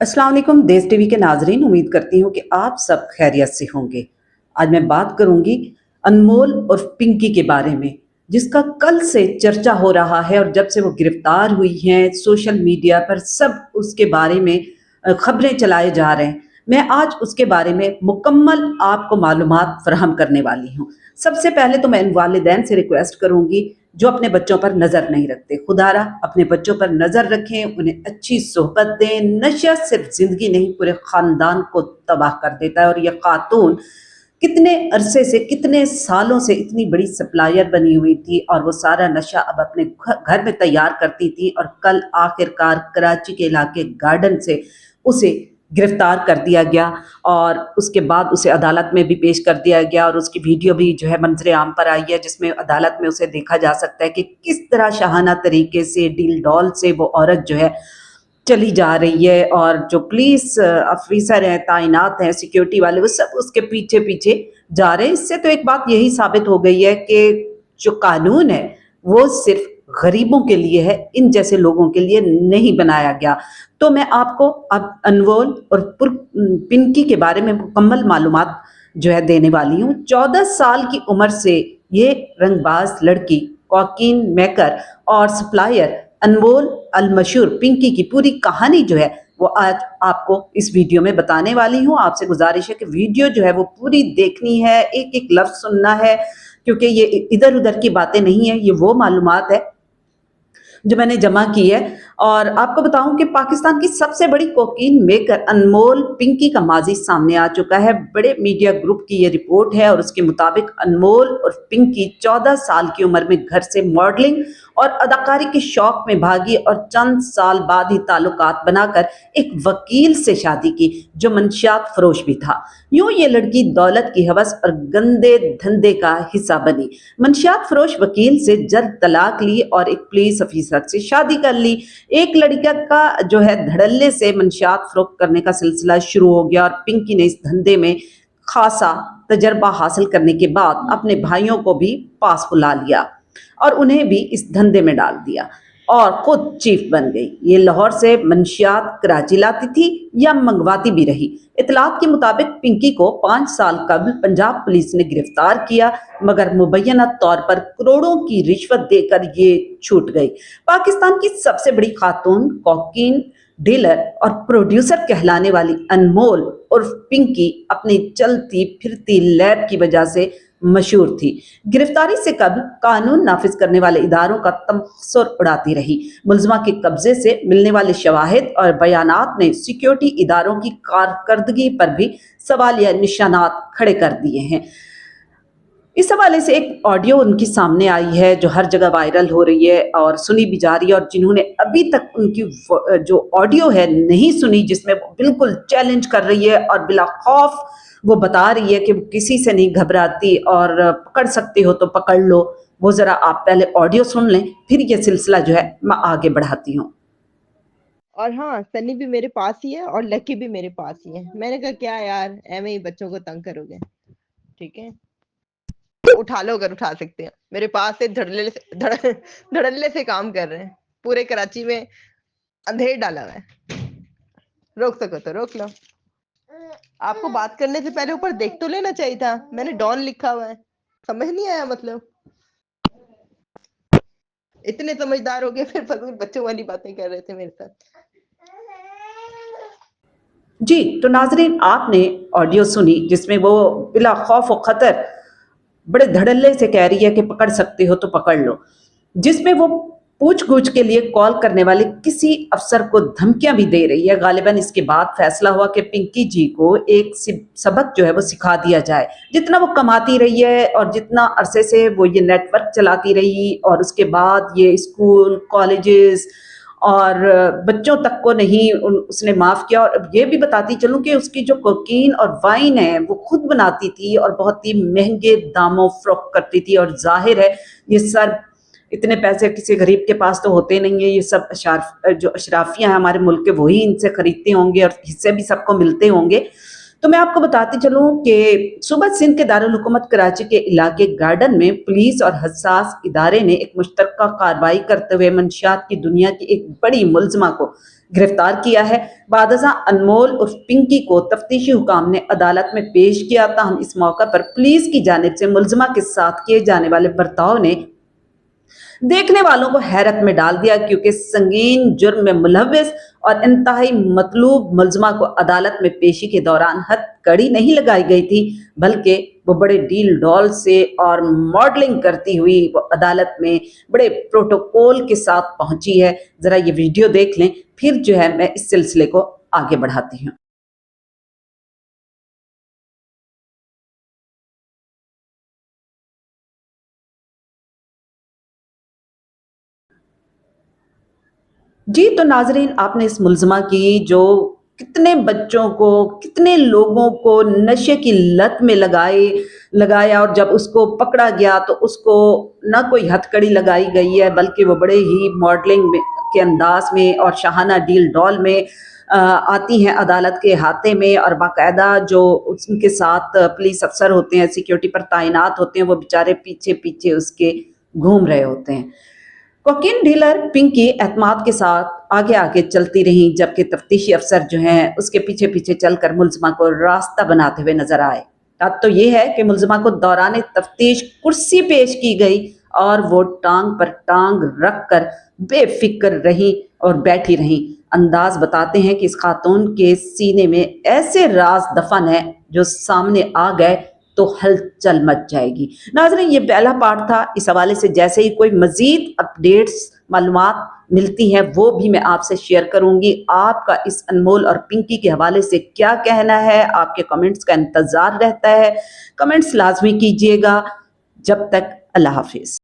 अस्सलाम वालेकुम देश टीवी के नाजरीन, उम्मीद करती हूँ कि आप सब खैरियत से होंगे। आज मैं बात करूंगी अनमोल और पिंकी के बारे में, जिसका कल से चर्चा हो रहा है और जब से वो गिरफ्तार हुई हैं सोशल मीडिया पर सब उसके बारे में खबरें चलाए जा रहे हैं। मैं आज उसके बारे में मुकम्मल आपको मालूमात फराहम करने वाली हूँ। सबसे पहले तो मैं इन वालिदैन से रिक्वेस्ट करूंगी जो अपने बच्चों पर नजर नहीं रखते, खुदारा अपने बच्चों पर नजर रखें, उन्हें अच्छी सोहबत दें। नशा सिर्फ जिंदगी नहीं पूरे खानदान को तबाह कर देता है और यह खातून कितने अरसे से, कितने सालों से इतनी बड़ी सप्लायर बनी हुई थी और वो सारा नशा अब अपने घर में तैयार करती थी और कल आखिरकार कराची के इलाके गार्डन से उसे गिरफ्तार कर दिया गया और उसके बाद उसे अदालत में भी पेश कर दिया गया और उसकी वीडियो भी जो है मंजरे आम पर आई है, जिसमें अदालत में उसे देखा जा सकता है कि किस तरह शाहाना तरीके से डील डॉल से वो औरत जो है चली जा रही है और जो पुलिस ऑफिसर हैं, तैनात हैं, सिक्योरिटी वाले, वो सब उसके पीछे पीछे जा रहे हैं। इससे तो एक बात यही साबित हो गई है कि जो कानून है वो सिर्फ गरीबों के लिए है, इन जैसे लोगों के लिए नहीं बनाया गया। तो मैं आपको अब अनमोल और पिंकी के बारे में मुकम्मल मालूमात जो है देने वाली हूँ। 14 साल की उम्र से ये रंगबाज लड़की, कॉकीन मेकर और सप्लायर अनमोल अल मशहूर पिंकी की पूरी कहानी जो है वो आज आपको इस वीडियो में बताने वाली हूँ। आपसे गुजारिश है कि वीडियो जो है वो पूरी देखनी है, एक एक लफ्ज सुनना है, क्योंकि ये इधर उधर की बातें नहीं है, ये वो मालूमात है जो मैंने जमा की है। और आपको बताऊं कि पाकिस्तान की सबसे बड़ी कोकीन मेकर अनमोल पिंकी का माजी सामने आ चुका है। बड़े मीडिया ग्रुप की ये रिपोर्ट है और उसके मुताबिक अनमोल और पिंकी 14 साल की उम्र में घर से मॉडलिंग और अदाकारी के शौक में भागी और चंद साल बाद ही ताल्लुकात बनाकर एक वकील से शादी की जो मंशियात फरोश भी था। यूं ये लड़की दौलत की हवस और गंदे धंधे का हिस्सा बनी। मंशियात फरोश वकील से जल्द तलाक ली और एक पुलिस ऑफिसर से शादी कर ली। एक लड़का का जो है धड़ल्ले से मंशियात फरोख्त करने का सिलसिला शुरू हो गया और पिंकी ने इस धंधे में खासा तजर्बा हासिल करने के बाद अपने भाइयों को भी पास बुला लिया और उन्हें भी इस धंधे में डाल दिया और खुद चीफ बन गई। ये लाहौर से मंशियात कराची लाती थी या मंगवाती भी रही। इतलात के मुताबिक पिंकी को 5 साल कबल पंजाब पुलिस ने गिरफ्तार किया, मगर मुबैना तौर पर करोड़ों की रिश्वत देकर ये छूट गई। पाकिस्तान की सबसे बड़ी खातून कॉकीन डीलर और प्रोड्यूसर कहलाने वाली अनमोल और पिंकी अपनी चलती फिरती लैब की वजह से मशहूर थी। गिरफ्तारी से कबल कानून नाफिज करने वाले इदारों का तमस्सुर उड़ाती रही। मुलजमा के कब्जे से मिलने वाले शवाहिद और बयानात ने सिक्योरिटी इदारों की कारकर्दगी पर भी सवालिया निशानात खड़े कर दिए हैं। इस हवाले से एक ऑडियो उनकी सामने आई है जो हर जगह वायरल हो रही है और सुनी भी जा रही है, और जिन्होंने अभी तक उनकी जो ऑडियो है नहीं सुनी, जिसमें वो बिल्कुल चैलेंज कर रही है और बिला खौफ वो बता रही है कि वो किसी से नहीं घबराती और पकड़ सकते हो तो पकड़ लो, वो जरा आप पहले ऑडियो सुन लें, फिर ये सिलसिला जो है मैं आगे बढ़ाती हूँ। और हाँ, सनी भी मेरे पास ही है और लकी भी मेरे पास ही है। मैंने कहा क्या यार, ऐਵੇਂ ही बच्चों को तंग करोगे, ठीक है, उठा लो अगर उठा सकते हैं। मेरे पास से धड़ल्ले से काम कर रहे हैं, पूरे कराची में अंधेर डाला हुआ है। रोक सको तो रोक लो। आपको बात करने से पहले ऊपर देख तो लेना चाहिए था, मैंने डॉन लिखा हुआ है। समझ नहीं आया मतलब, इतने समझदार हो गए फिर फजूल बच्चों वाली बातें कर रहे थे मेरे साथ। जी, तो नाजरीन आपने ऑडियो सुनी जिसमें वो बिला खौफ व खतर बड़े धड़ल्ले से कह रही है कि पकड़ सकते हो तो पकड़ लो, जिसमें वो पूछ गूछ के लिए कॉल करने वाले किसी अफसर को धमकियां भी दे रही है। गालिबन इसके बाद फैसला हुआ कि पिंकी जी को एक सबक जो है वो सिखा दिया जाए। जितना वो कमाती रही है और जितना अरसे से वो ये नेटवर्क चलाती रही और उसके बाद ये स्कूल कॉलेजेस और बच्चों तक को नहीं उसने माफ़ किया। और ये भी बताती चलूँ कि उसकी जो कोकीन और वाइन है वो खुद बनाती थी और बहुत ही महंगे दामों फरोख्त करती थी, और जाहिर है ये सब इतने पैसे किसी गरीब के पास तो होते नहीं है। ये सब जो अशराफियाँ हैं हमारे मुल्क के, वही इनसे खरीदते होंगे और हिस्से भी सबको मिलते होंगे। तो मैं आपको बताती चलूं कि सूबा सिंध के दारुल हुकूमत कराची के इलाके गार्डन में पुलिस और हसास इदारे ने एक मुश्तरका कार्रवाई करते हुए मंशियात की दुनिया की एक बड़ी मुलजमा को गिरफ्तार किया है। बादशाह अनमोल और पिंकी को तफ्तीशी हुकाम ने अदालत में पेश किया। ताहम इस मौका पर पुलिस की जानिब से मुलजिमा के साथ किए जाने वाले बर्ताव ने देखने वालों को हैरत में डाल दिया, क्योंकि संगीन जुर्म में मुलव्विस और इंतहाई मतलूब मुलजिमा को अदालत में पेशी के दौरान हथकड़ी नहीं लगाई गई थी, बल्कि वो बड़े डील डॉल से और मॉडलिंग करती हुई वो अदालत में बड़े प्रोटोकॉल के साथ पहुंची है। जरा ये वीडियो देख लें, फिर जो है मैं इस सिलसिले को आगे बढ़ाती हूँ। जी, तो नाज़रीन, आपने इस मुलज़िमा की जो कितने बच्चों को, कितने लोगों को नशे की लत में लगाया, और जब उसको पकड़ा गया तो उसको ना कोई हथकड़ी लगाई गई है, बल्कि वो बड़े ही मॉडलिंग में के अंदाज में और शाहाना डील डॉल में आती हैं अदालत के अहाते में, और बाकायदा जो उनके साथ पुलिस अफसर होते हैं, सिक्योरिटी पर तैनात होते हैं, वो बेचारे पीछे पीछे उसके घूम रहे होते हैं। कोकीन डीलर पिंकी एतमाद के साथ आगे आगे चलती रही, जबकि तफ्तीशी अफसर जो हैं उसके पीछे पीछे चलकर मुलजिमा को रास्ता बनाते हुए नजर आए। अब तो ये है कि मुलजिमा को दौरान तफ्तीश कुर्सी पेश की गई और वो टांग पर टांग रख कर बेफिक्र रही और बैठी रही। अंदाज बताते हैं कि इस खातून के सीने में ऐसे राज दफन है जो सामने आ गए तो हलचल मच जाएगी। नाज़रीन, ये पहला पार्ट था। इस हवाले से जैसे ही कोई मजीद अपडेट्स मालूमात मिलती हैं वो भी मैं आपसे शेयर करूंगी। आपका इस अनमोल और पिंकी के हवाले से क्या कहना है, आपके कमेंट्स का इंतजार रहता है। कमेंट्स लाजमी कीजिएगा। जब तक अल्लाह हाफिज।